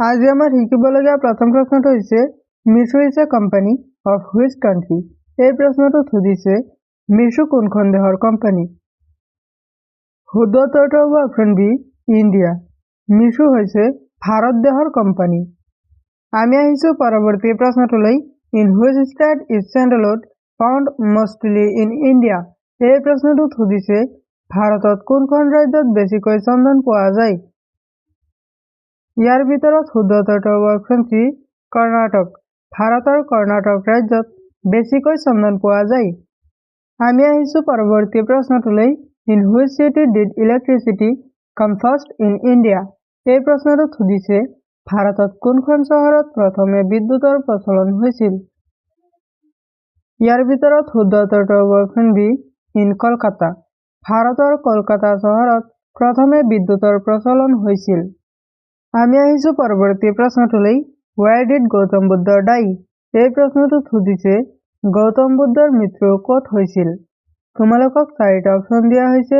আজি আমাৰ শিকিবলগীয়া প্ৰথম প্ৰশ্নটো হৈছে মিছো is a company of which country. এই প্ৰশ্নটোত সুধিছে মিছো কোনখন দেশৰ কোম্পানী। শুদ্ধ উত্তৰটো হ'ব অপশ্যন বি ইণ্ডিয়া। মিছো হৈছে ভাৰত দেশৰ কোম্পানী। আমি আহিছোঁ পৰৱৰ্তী প্ৰশ্নটোলৈ। In which state is sandalwood found mostly in India. এই প্ৰশ্নটোত সুধিছে ভাৰতত কোনখন ৰাজ্যত বেছিকৈ চন্দন পোৱা যায়। ইয়াৰ ভিতৰত শুদ্ধ উত্তৰটো হ'ব অপশ্যন চি কৰ্ণাটক। ভাৰতৰ কৰ্ণাটক ৰাজ্যত বেছিকৈ চন্দন পোৱা যায়। আমি আহিছোঁ পৰৱৰ্তী প্ৰশ্নটোলৈ। In which city did electricity come first in India. এই প্ৰশ্নটোত সুধিছে ভাৰতত কোনখন চহৰত প্ৰথমে বিদ্যুতৰ প্ৰচলন হৈছিল। ইয়াৰ ভিতৰত শুদ্ধ উত্তৰটো হ'ব অপশ্যন বি ইন কলকাতা। ভাৰতৰ কলকাতা চহৰত প্ৰথমে বিদ্যুতৰ প্ৰচলন হৈছিল। আমি আহিছোঁ পৰৱৰ্তী প্ৰশ্নটোলৈ। ৱেৰ ডিড গৌতম বুদ্ধ ডাই। এই প্ৰশ্নটোত সুধিছে গৌতম বুদ্ধৰ মৃত্যু ক'ত হৈছিল। তোমালোকক চাৰিটা অপশ্যন দিয়া হৈছে।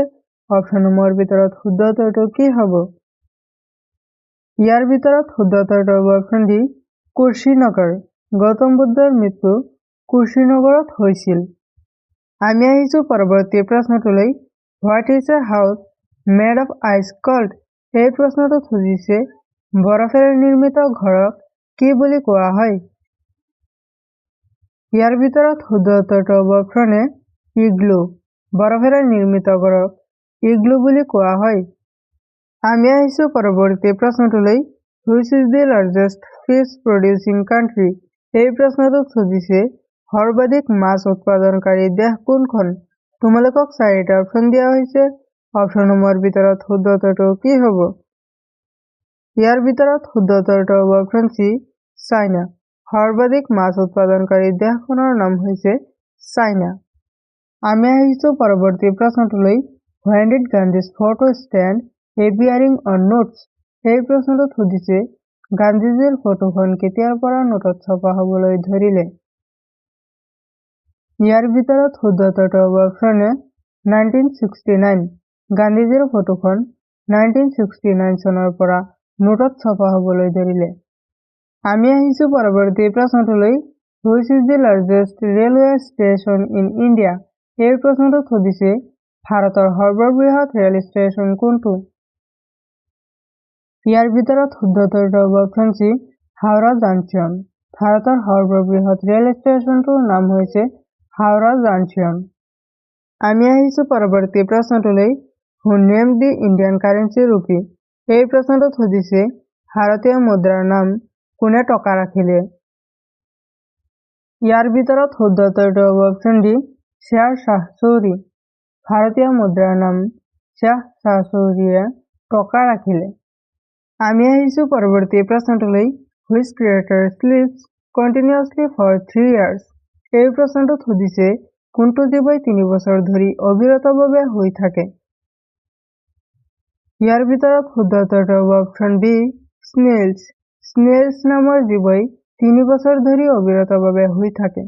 অপশ্যনসমূহৰ ভিতৰত শুদ্ধ উত্তৰটো কি হ'ব। ইয়াৰ ভিতৰত শুদ্ধ উত্তৰটো হ'ব অপশ্যন ডি কুশীনগৰ। গৌতম বুদ্ধৰ মৃত্যু কুশীনগৰত হৈছিল। আমি আহিছোঁ পৰৱৰ্তী প্ৰশ্নটোলৈ। What is a house made of ice called. এই প্ৰশ্নটোত সুধিছে বৰফেৰে নিৰ্মিত ঘৰক কি বুলি কোৱা হয়। ইয়াৰ ভিতৰত শুদ্ধ উত্তৰটো হ'ব অপশ্যন এ ইগ্লু। বৰফেৰে নিৰ্মিত ঘৰক ইগ্লু বুলি কোৱা হয়। আমি আহিছোঁ পৰৱৰ্তী প্ৰশ্নটোলৈ। Which is the largest fish producing country. এই প্ৰশ্নটোত সুধিছে সৰ্বাধিক মাছ উৎপাদনকাৰী দেশ কোনখন। তোমালোকক চাৰিটা অপশ্যন দিয়া হৈছে। অপশ্যনসমূহৰ ভিতৰত শুদ্ধ উত্তৰটো কি হ'ব। ইয়াৰ ভিতৰত শুদ্ধ উত্তৰটো হ'ব অপশ্যন চি চাইনা। সৰ্বাধিক মাছ উৎপাদনকাৰী দেশখনৰ নাম হৈছে চাইনা। আমি আহিছোঁ পৰৱৰ্তী প্ৰশ্নটোলৈ। When did Gandhi's photo stand appearing on notes? এই প্ৰশ্নটোত সুধিছে গান্ধীজীৰ ফটোখন কেতিয়াৰ পৰা নোটত ছপা হ'বলৈ ধৰিলে। ইয়াৰ ভিতৰত শুদ্ধ উত্তৰটো হ'ব অপশ্যন এ 1969। গান্ধীজীৰ ফটোখন 1969 চনৰ পৰা নোটত ছপা হ'বলৈ ধৰিলে। আমি আহিছোঁ পৰৱৰ্তী প্ৰশ্নটোলৈ। Which is the largest railway station in India. এই প্ৰশ্নটোত সুধিছে ভাৰতৰ সৰ্ববৃহৎ ৰেল ষ্টেচন কোনটো। ইয়াৰ ভিতৰত শুদ্ধ উত্তৰটো হ'ব অপশ্যন চি হাওৰা জাংচন। ভাৰতৰ সৰ্ববৃহৎ ৰেল ষ্টেচনটোৰ নাম হৈছে হাওৰা জাংচন। আমি আহিছোঁ পৰৱৰ্তী প্ৰশ্নটোলৈ। Who named the Indian currency rupee. এই প্ৰশ্নটোত সুধিছে ভাৰতীয় মুদ্ৰাৰ নাম কোনে টকা ৰাখিলে। ইয়াৰ ভিতৰত শুদ্ধ উত্তৰটো হ'ব অপশ্যন ডি শ্বেৰ শ্বাহ চৌধুৰী। ভাৰতীয় মুদ্ৰাৰ নাম শ্বেৰ শ্বাহ চৌধুৰীয়ে টকা ৰাখিলে। আমি আহিছোঁ পৰৱৰ্তী প্ৰশ্নটোলৈ। Which creature sleeps continuously for 3 years। এই প্ৰশ্নটোত সুধিছে কোনটো জীৱই 3 বছৰ ধৰি অবিৰতভাৱে শুই থাকে। ইয়াৰ ভিতৰত শুদ্ধ উত্তৰটো হ'ব অপশ্যন বি স্নেইলছ। স্নেইলছ নামৰ জীৱই 3 বছৰ ধৰি অবিৰতভাৱে শুই থাকে।